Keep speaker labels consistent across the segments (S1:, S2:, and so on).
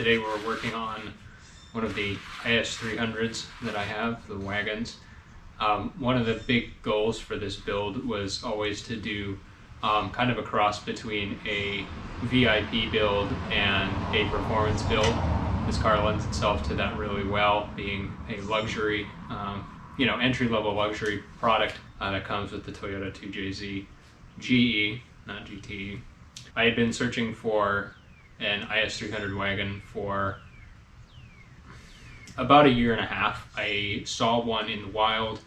S1: Today we're working on one of the IS300s that I have, the Wagons. One of the big goals for this build was always to do kind of a cross between a VIP build and a performance build. This car lends itself to that really well, being a luxury, entry-level luxury product that comes with the Toyota 2JZ GE, not GTE. I had been searching for an IS300 wagon for about a year and a half. I saw one in the wild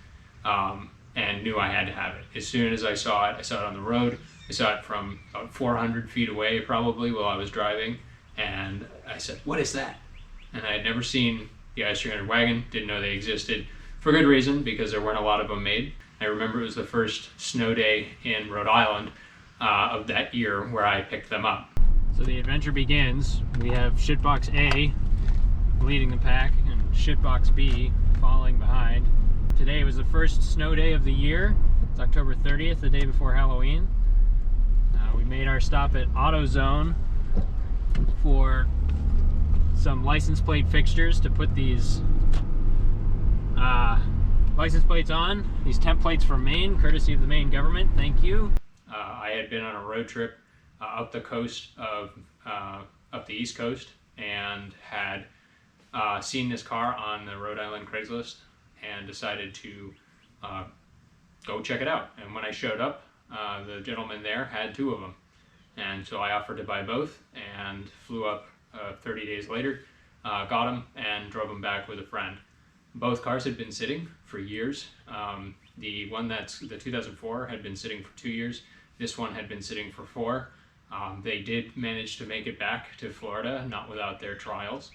S1: and knew I had to have it. As soon as I saw it on the road. I saw it from about 400 feet away probably while I was driving, and I said, "What is that?" And I had never seen the IS300 wagon, didn't know they existed, for good reason, because there weren't a lot of them made. I remember it was the first snow day in Rhode Island of that year where I picked them up. So the adventure begins. We have Shitbox A leading the pack and Shitbox B following behind. Today was the first snow day of the year. It's October 30th, the day before Halloween. We made our stop at AutoZone for some license plate fixtures to put these license plates on. These temp plates from Maine, courtesy of the Maine government. Thank you. I had been on a road trip up the coast of up the East Coast and had seen this car on the Rhode Island Craigslist and decided to go check it out. And when I showed up, the gentleman there had two of them, and so I offered to buy both and flew up 30 days later, got them and drove them back with a friend. Both cars had been sitting for years. The one that's the 2004 had been sitting for 2 years. This one had been sitting for 4. They did manage to make it back to Florida, not without their trials.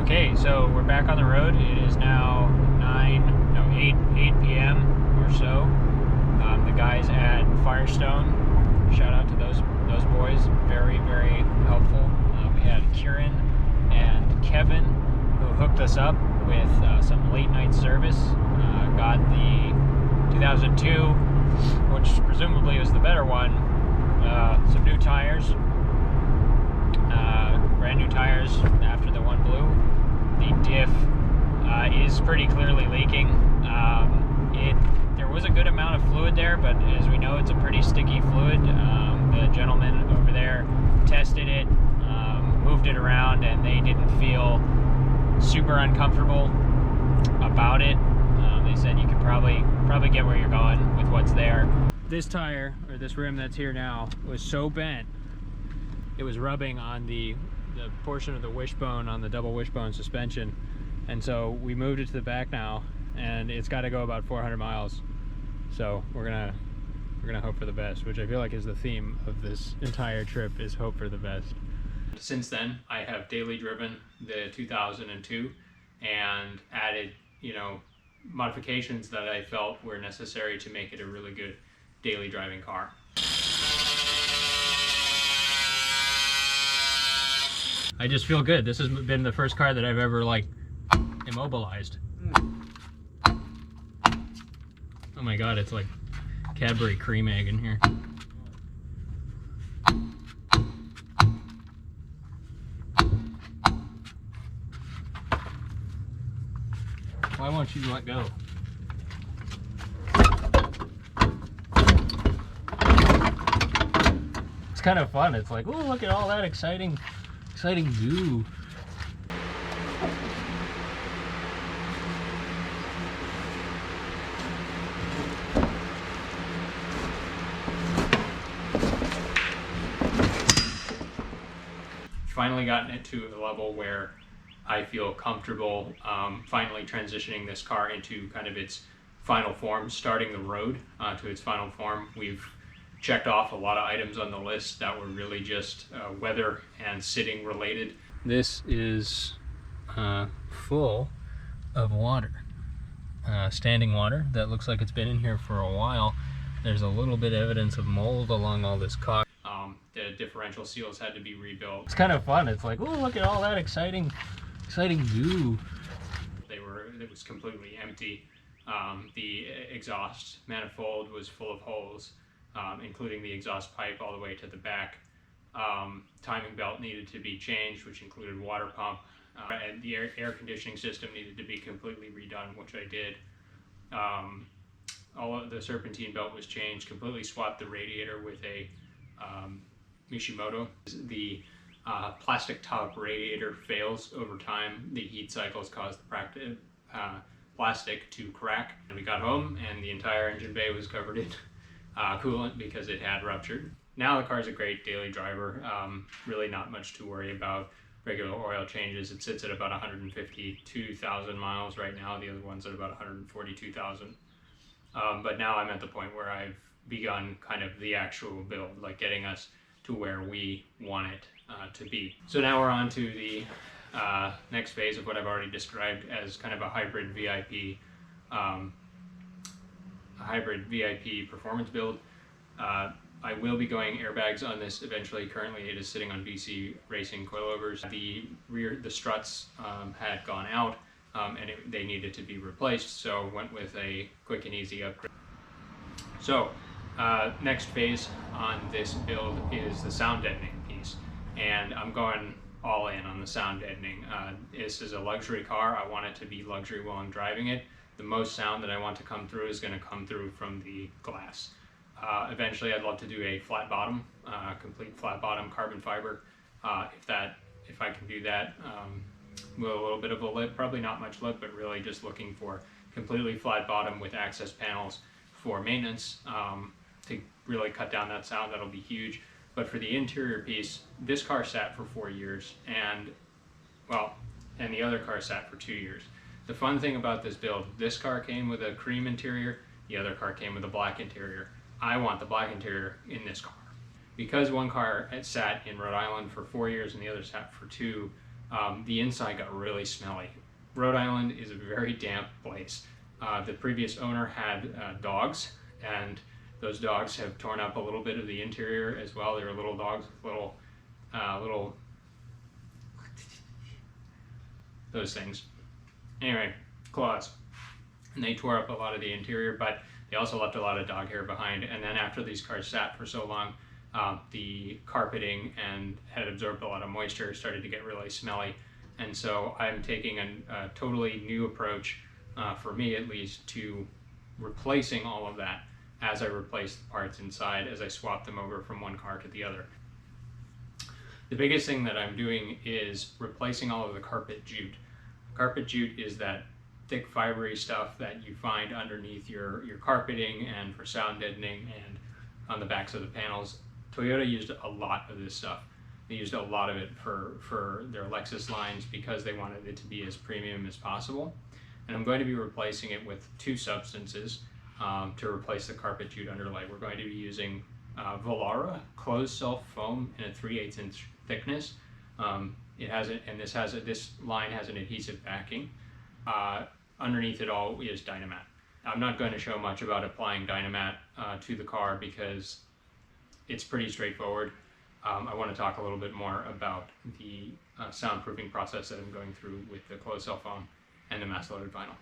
S1: Okay, so we're back on the road. It is now 8 p.m. or so. The guys at Firestone, shout out to those boys, very, very helpful. We had Kieran and Kevin who hooked us up with some late night service. Got the 2002, which presumably was the better one, some new tires, brand new tires after the one blew. The diff is pretty clearly leaking. There was a good amount of fluid there, but as we know, it's a pretty sticky fluid. The gentleman over there tested it, moved it around, and they didn't feel super uncomfortable about it. They said you could probably get where you're going with what's there. This tire, or this rim that's here now, was so bent, it was rubbing on the portion of the wishbone on the double wishbone suspension, and so we moved it to the back now, and it's got to go about 400 miles. So we're gonna hope for the best, which I feel like is the theme of this entire trip, is hope for the best. Since then, I have daily driven the 2002 and added, modifications that I felt were necessary to make it a really good daily driving car. I just feel good. This has been the first car that I've ever immobilized. Oh my god, it's like Cadbury cream egg in here. Why won't you let go? It's kind of fun. It's like, oh, look at all that exciting goo. Finally gotten it to a level where I feel comfortable finally transitioning this car into kind of its final form, starting the road to its final form. We've checked off a lot of items on the list that were really just weather and sitting related. This is full of water, standing water that looks like it's been in here for a while. There's a little bit of evidence of mold along all this caulk. The differential seals had to be rebuilt. It's kind of fun. It's like, oh, look at all that exciting goo. It was completely empty The exhaust manifold was full of holes, including the exhaust pipe all the way to the back. Timing belt needed to be changed, which included water pump, and the air conditioning system needed to be completely redone, which I did. All of the serpentine belt was changed, completely swapped the radiator with a Mishimoto. The plastic top radiator fails over time. The heat cycles cause the plastic to crack. And we got home and the entire engine bay was covered in coolant because it had ruptured. Now the car's a great daily driver, really not much to worry about. Regular oil changes, it sits at about 152,000 miles right now. The other one's at about 142,000. But now I'm at the point where I've begun kind of the actual build, like getting us to where we want it to be. So now we're on to the next phase of what I've already described as kind of a hybrid VIP performance build. I will be going airbags on this eventually. Currently it is sitting on VC Racing coilovers. The struts had gone out and they needed to be replaced, so went with a quick and easy upgrade. So next phase on this build is the sound deadening piece, and I'm going all in on the sound deadening. This is a luxury car. I want it to be luxury while I'm driving it. The most sound that I want to come through is going to come through from the glass. Eventually I'd love to do a flat bottom, complete flat bottom carbon fiber. If I can do that, with a little bit of a lip, probably not much lip, but really just looking for completely flat bottom with access panels for maintenance, to really cut down that sound. That'll be huge. But for the interior piece, this car sat for 4 years, and the other car sat for 2 years. The fun thing about this build, this car came with a cream interior, the other car came with a black interior. I want the black interior in this car. Because one car had sat in Rhode Island for 4 years and the other sat for 2, the inside got really smelly. Rhode Island is a very damp place. The previous owner had dogs, and those dogs have torn up a little bit of the interior as well. They were little dogs with little those things. Anyway, claws. And they tore up a lot of the interior, but they also left a lot of dog hair behind. And then after these cars sat for so long, the carpeting had absorbed a lot of moisture, started to get really smelly. And so I'm taking a totally new approach, for me at least, to replacing all of that as I replace the parts inside, as I swap them over from one car to the other. The biggest thing that I'm doing is replacing all of the carpet jute. Carpet jute is that thick fibery stuff that you find underneath your carpeting and for sound deadening and on the backs of the panels. Toyota used a lot of this stuff. They used a lot of it for their Lexus lines because they wanted it to be as premium as possible. And I'm going to be replacing it with 2 substances to replace the carpet jute underlay. We're going to be using Velara closed cell foam in a 3/8 inch thickness. This line has an adhesive backing. Underneath it all is Dynamat. I'm not going to show much about applying Dynamat to the car because it's pretty straightforward. I want to talk a little bit more about the soundproofing process that I'm going through with the closed cell foam and the mass loaded vinyl.